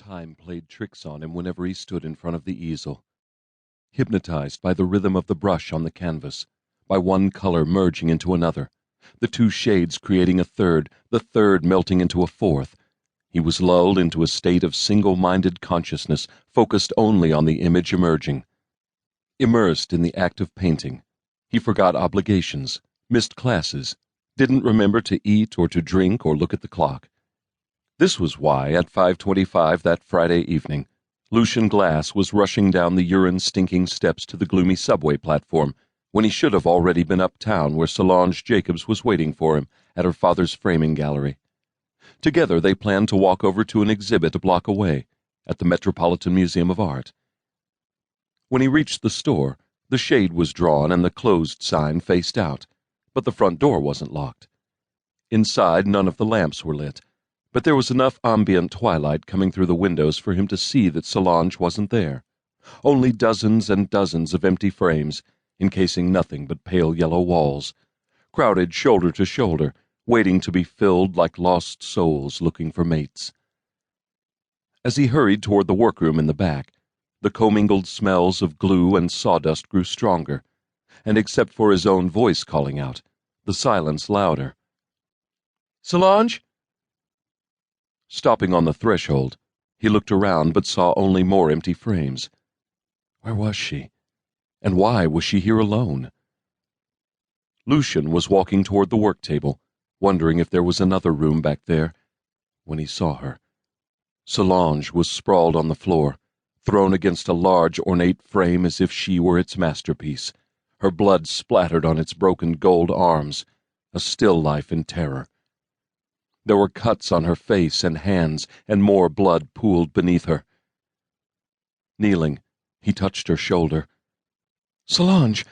Time played tricks on him whenever he stood in front of the easel. Hypnotized by the rhythm of the brush on the canvas, by one color merging into another, the two shades creating a third, the third melting into a fourth, he was lulled into a state of single-minded consciousness focused only on the image emerging. Immersed in the act of painting, he forgot obligations, missed classes, didn't remember to eat or to drink or look at the clock. This was why, at 5:25 that Friday evening, Lucian Glass was rushing down the urine-stinking steps to the gloomy subway platform when he should have already been uptown where Solange Jacobs was waiting for him at her father's framing gallery. Together they planned to walk over to an exhibit a block away, at the Metropolitan Museum of Art. When he reached the store, the shade was drawn and the closed sign faced out, but the front door wasn't locked. Inside, none of the lamps were lit, but there was enough ambient twilight coming through the windows for him to see that Solange wasn't there. Only dozens and dozens of empty frames, encasing nothing but pale yellow walls, crowded shoulder to shoulder, waiting to be filled like lost souls looking for mates. As he hurried toward the workroom in the back, the commingled smells of glue and sawdust grew stronger, and except for his own voice calling out, the silence louder. "Solange?" Stopping on the threshold, he looked around but saw only more empty frames. Where was she? And why was she here alone? Lucian was walking toward the work table, wondering if there was another room back there, when he saw her. Solange was sprawled on the floor, thrown against a large, ornate frame as if she were its masterpiece, her blood splattered on its broken gold arms, a still life in terror. There were cuts on her face and hands, and more blood pooled beneath her. Kneeling, he touched her shoulder. "Solange!"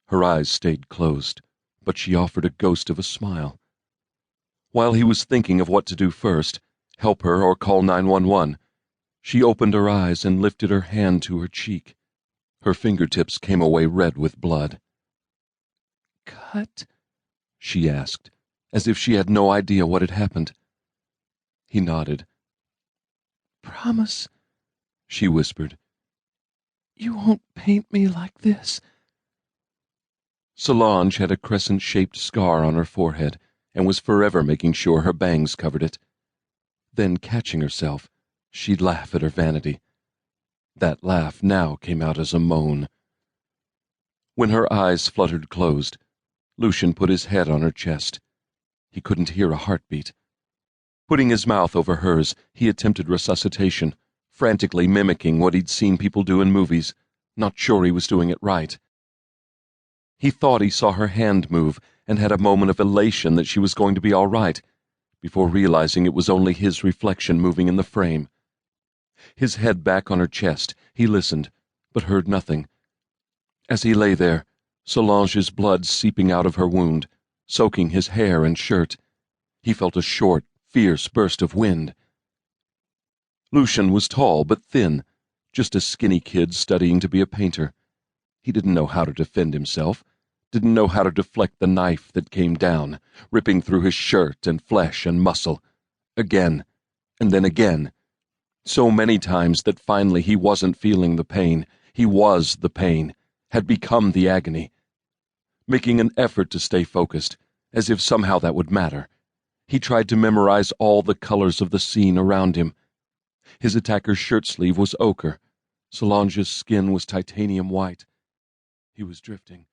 Her eyes stayed closed, but she offered a ghost of a smile. While he was thinking of what to do first, help her or call 911, she opened her eyes and lifted her hand to her cheek. Her fingertips came away red with blood. "Cut?" she asked, as if she had no idea what had happened. He nodded. "Promise," she whispered. "You won't paint me like this." Solange had a crescent-shaped scar on her forehead and was forever making sure her bangs covered it. Then, catching herself, she'd laugh at her vanity. That laugh now came out as a moan. When her eyes fluttered closed, Lucian put his head on her chest. He couldn't hear a heartbeat. Putting his mouth over hers, he attempted resuscitation, frantically mimicking what he'd seen people do in movies, not sure he was doing it right. He thought he saw her hand move and had a moment of elation that she was going to be all right, before realizing it was only his reflection moving in the frame. His head back on her chest, he listened, but heard nothing. As he lay there, Solange's blood seeping out of her wound, soaking his hair and shirt, he felt a short, fierce burst of wind. Lucian was tall but thin, just a skinny kid studying to be a painter. He didn't know how to defend himself, didn't know how to deflect the knife that came down, ripping through his shirt and flesh and muscle. Again, and then again. So many times that finally he wasn't feeling the pain. He was the pain, had become the agony. Making an effort to stay focused, as if somehow that would matter, he tried to memorize all the colors of the scene around him. His attacker's shirt sleeve was ochre. Solange's skin was titanium white. He was drifting.